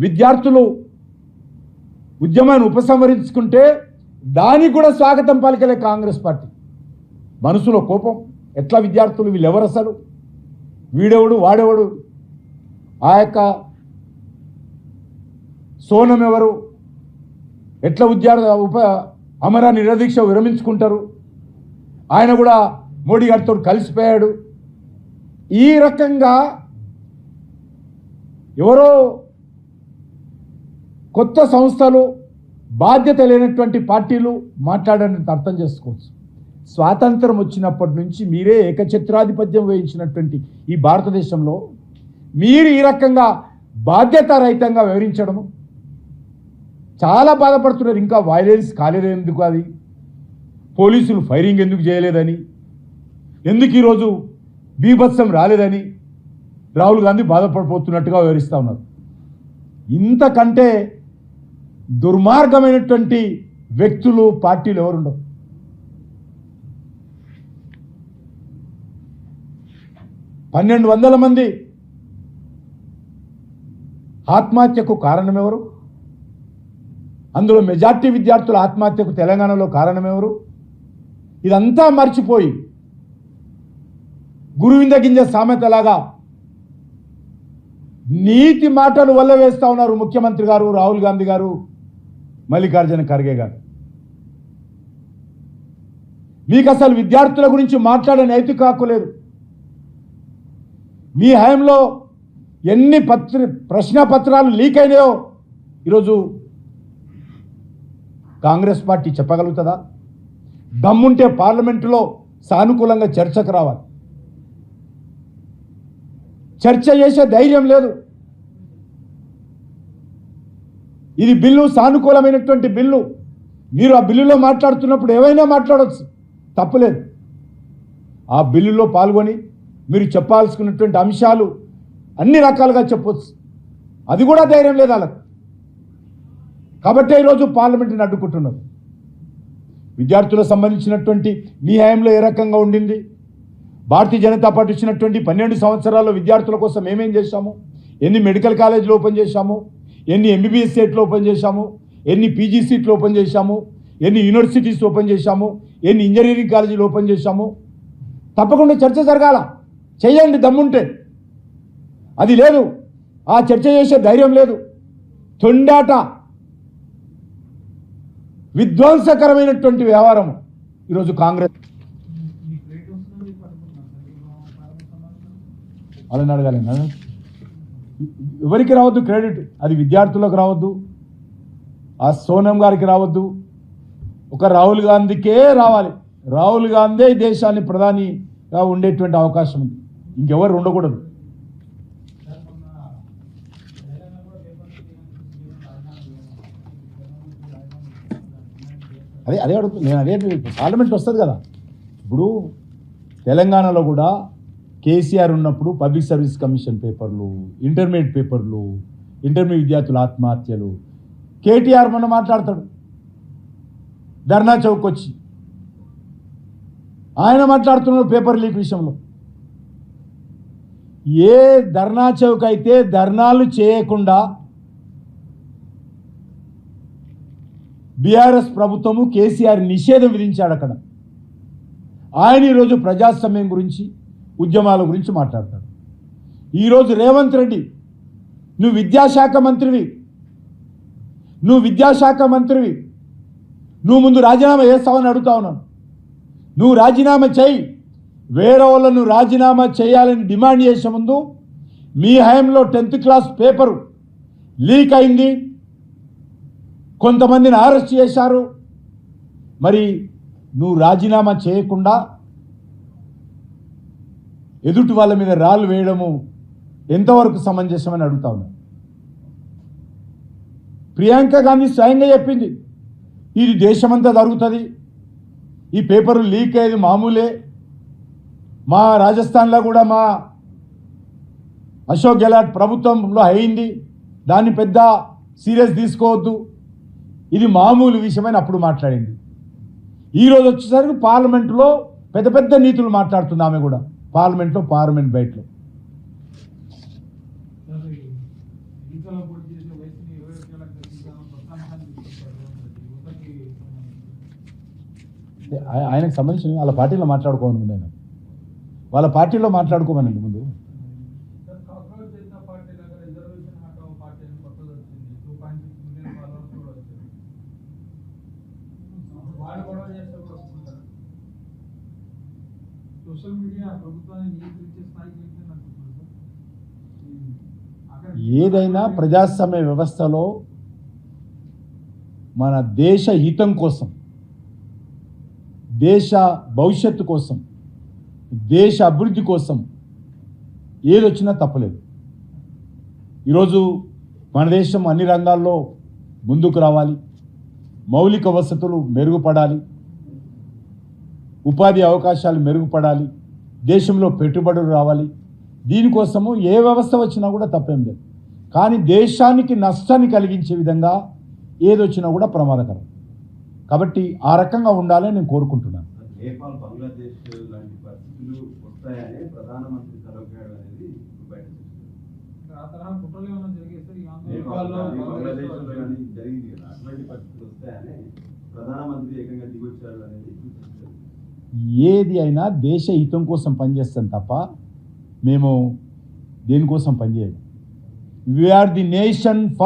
విద్యార్థులు ఉద్యమాన్ని ఉపసంహరించుకుంటే దానికి కూడా స్వాగతం పలికలే కాంగ్రెస్ పార్టీ. మనసులో కోపం, ఎట్లా విద్యార్థులు వీళ్ళెవరు, అసలు వీడెవడు వాడెవడు, ఆ యొక్క సోనం ఎవరు, ఎట్లా అమర నిరదీక్ష విరమించుకుంటారు, ఆయన కూడా మోడీ గారితో కలిసిపోయాడు. ఈ రకంగా ఎవరో కొత్త సంస్థలు, బాధ్యత లేనటువంటి పార్టీలు మాట్లాడని అర్థం చేసుకోవచ్చు. స్వాతంత్రం వచ్చినప్పటి నుంచి మీరే ఏకఛత్రాధిపత్యం వహించినటువంటి ఈ భారతదేశంలో మీరు ఈ రకంగా బాధ్యతారహితంగా వివరించడము చాలా బాధపడుతున్నారు. ఇంకా వైలెన్స్ కాలేదు ఎందుకు, అది పోలీసులు ఫైరింగ్ ఎందుకు చేయలేదని, ఎందుకు ఈరోజు బీభత్సం రాలేదని రాహుల్ గాంధీ బాధపడిపోతున్నట్టుగా వివరిస్తూ ఉన్నారు. ఇంతకంటే దుర్మార్గమైనటువంటి వ్యక్తులు, పార్టీలు ఎవరుండవు. పన్నెండు 100 మంది ఆత్మహత్యకు కారణమెవరు? అందులో మెజార్టీ విద్యార్థుల ఆత్మహత్యకు తెలంగాణలో కారణమెవరు? ఇదంతా మర్చిపోయి గురువింద గింజ సామెతలాగా నీతి మాటలు వల్ల వేస్తూ ఉన్నారు ముఖ్యమంత్రి గారు, రాహుల్ గాంధీ గారు, మల్లికార్జున ఖర్గే గారు. మీకు అసలు విద్యార్థుల గురించి మాట్లాడే నైతిక హక్కు లేదు. మీ హయాంలో ఎన్ని ప్రశ్న పత్రాలు లీక్ అయినాయో ఈరోజు కాంగ్రెస్ పార్టీ చెప్పగలుగుతుందా? దమ్ముంటే పార్లమెంటులో సానుకూలంగా చర్చకు రావాలి. చర్చ చేసే ధైర్యం లేదు. ఇది బిల్లు సానుకూలమైనటువంటి బిల్లు. మీరు ఆ బిల్లులో మాట్లాడుతున్నప్పుడు ఏవైనా మాట్లాడవచ్చు, తప్పులేదు. ఆ బిల్లులో పాల్గొని మీరు చెప్పాల్సుకున్నటువంటి అంశాలు అన్ని రకాలుగా చెప్పవచ్చు. అది కూడా ధైర్యం లేదు వాళ్ళకు. కాబట్టే ఈరోజు పార్లమెంటుని అడ్డుకుంటున్నారు. విద్యార్థులకు సంబంధించినటువంటి మీ హయాంలో ఏ రకంగా ఉండింది? భారతీయ జనతా పార్టీ ఇచ్చినటువంటి 12 సంవత్సరాల్లో విద్యార్థుల కోసం ఏమేం చేశాము? ఎన్ని మెడికల్ కాలేజీలు ఓపెన్ చేశాము? ఎన్ని ఎంబీబీఎస్ సీట్లు ఓపెన్ చేశాము? ఎన్ని పీజీ సీట్లు ఓపెన్ చేశాము? ఎన్ని యూనివర్సిటీస్ ఓపెన్ చేశాము? ఎన్ని ఇంజనీరింగ్ కాలేజీలు ఓపెన్ చేశాము? తప్పకుండా చర్చ జరగాల. చేయండి దమ్ముంటే. అది లేదు, ఆ చర్చ చేసే ధైర్యం లేదు. తొండాట, విధ్వంసకరమైనటువంటి వ్యవహారం ఈరోజు కాంగ్రెస్. వాళ్ళని అడగాలి, ఎవరికి రావద్దు క్రెడిట్. అది విద్యార్థులకు రావద్దు, ఆ సోనం గారికి రావద్దు, ఒక రాహుల్ గాంధీకే రావాలి. రాహుల్ గాంధీ దేశాన్ని ప్రధానిగా ఉండేటువంటి అవకాశం ఉంది, ఇంకెవరు ఉండకూడదు. అదే అడుగుతుంది నేను. అదే పార్లమెంట్ వస్తుంది కదా. ఇప్పుడు తెలంగాణలో కూడా కేసీఆర్ ఉన్నప్పుడు పబ్లిక్ సర్వీస్ కమిషన్ పేపర్లు, ఇంటర్మీడియట్ పేపర్లు, ఇంటర్మీడియట్ విద్యార్థుల ఆత్మహత్యలు, కేటీఆర్ మొన్న మాట్లాడతాడు ధర్నా చౌక్ వచ్చి, ఆయన మాట్లాడుతున్నాడు పేపర్ లీక్ విషయంలో. ఏ ధర్నా చౌక్ అయితే ధర్నాలు చేయకుండా బీఆర్ఎస్ ప్రభుత్వము కేసీఆర్ నిషేధం విధించాడు అక్కడ. ఆయన ఈరోజు ప్రజాస్వామ్యం గురించి, ఉద్యమాల గురించి మాట్లాడతాడు. ఈరోజు రేవంత్ రెడ్డి, నువ్వు విద్యాశాఖ మంత్రివి, నువ్వు ముందు రాజీనామా చేస్తావని అడుగుతా ఉన్నాను. నువ్వు రాజీనామా చేయి. వేరే వాళ్ళను రాజీనామా చేయాలని డిమాండ్ చేసే ముందు మీ హయాంలో 10th క్లాస్ పేపరు లీక్ అయింది, కొంతమందిని అరెస్ట్ చేశారు. మరి నువ్వు రాజీనామా చేయకుండా ఎదుటి వాళ్ళ మీద రాళ్ళు వేయడము ఎంతవరకు సమంజసమని అడుగుతా ఉన్నా. ప్రియాంక గాంధీ స్వయంగా చెప్పింది, ఇది దేశమంతా జరుగుతుంది, ఈ పేపరు లీక్ అయ్యేది మామూలే, మా రాజస్థాన్లో కూడా మా అశోక్ గెహ్లాట్ ప్రభుత్వంలో అయింది, దాన్ని పెద్ద సీరియస్ తీసుకోవద్దు, ఇది మామూలు విషయమని అప్పుడు మాట్లాడింది. ఈరోజు వచ్చేసరికి పార్లమెంటులో పెద్ద పెద్ద నీతులు మాట్లాడుతుంది ఆమె కూడా, పార్లమెంట్ బయటలో. వయసుని 21 ఏళ్ళకి తగ్గించాలని కొత్త అంశాన్ని తీసుకొచ్చారు యువతకి సంబంధించి. ఆయనకు సంబంధించిన వాళ్ళ పార్టీలో మాట్లాడుకోమని ముందు ఆయన వాళ్ళ పార్టీలో మాట్లాడుకోమనండి ముందు. కాంగ్రెస్ జనతా పార్టీ లాగా రిజర్వేషన్ హటావ్ పార్టీ అని కొత్తది వచ్చింది. 2.6 మిలియన్ ఫాలోవర్స్ కూడా వచ్చారు. వాళ్ళు గొడవ చేస్తే కూడా ఒప్పుకుంటారు. సోషల్ మీడియా ప్రభుత్వాన్ని నియంత్రించే స్థాయికి వెళ్ళిందని అనుకుంటున్నాను సార్. ఏదైనా ప్రజాస్వామ్య వ్యవస్థలో మన దేశ హితం కోసం, దేశ భవిష్యత్తు కోసం, దేశ అభివృద్ధి కోసం ఏదొచ్చినా తప్పలేదు. ఈరోజు మన దేశం అన్ని రంగాల్లో ముందుకు రావాలి, మౌలిక వసతులు మెరుగుపడాలి, ఉపాధి అవకాశాలు మెరుగుపడాలి, దేశంలో పెట్టుబడులు రావాలి. దీనికోసము ఏ వ్యవస్థ వచ్చినా కూడా తప్పేం లేదు. కానీ దేశానికి నష్టాన్ని కలిగించే విధంగా ఏదొచ్చినా కూడా ప్రమాదకరం. కాబట్టి ఆ రకంగా ఉండాలని నేను కోరుకుంటున్నాను. నేపాల్, బంగ్లాదేశ్ లాంటి పరిస్థితులు వస్తాయని ప్రధానమంత్రి సలహా అనేది బయట ఆ తరహా కుట్రలు ఏమైనా జరిగే సార్ ఈ నేపాల్లో ఆందోళన బంగ్లాదేశ్లో కానీ జరిగింది కదా, అటువంటి పరిస్థితులు వస్తాయని ప్రధానమంత్రి ఏకంగా దిగొచ్చారు అనేది సూచిస్తుంది. ఏది అయినా దేశ హితం కోసం పనిచేస్తాం తప్ప మేము దేనికోసం పనిచేయము. We are the nation for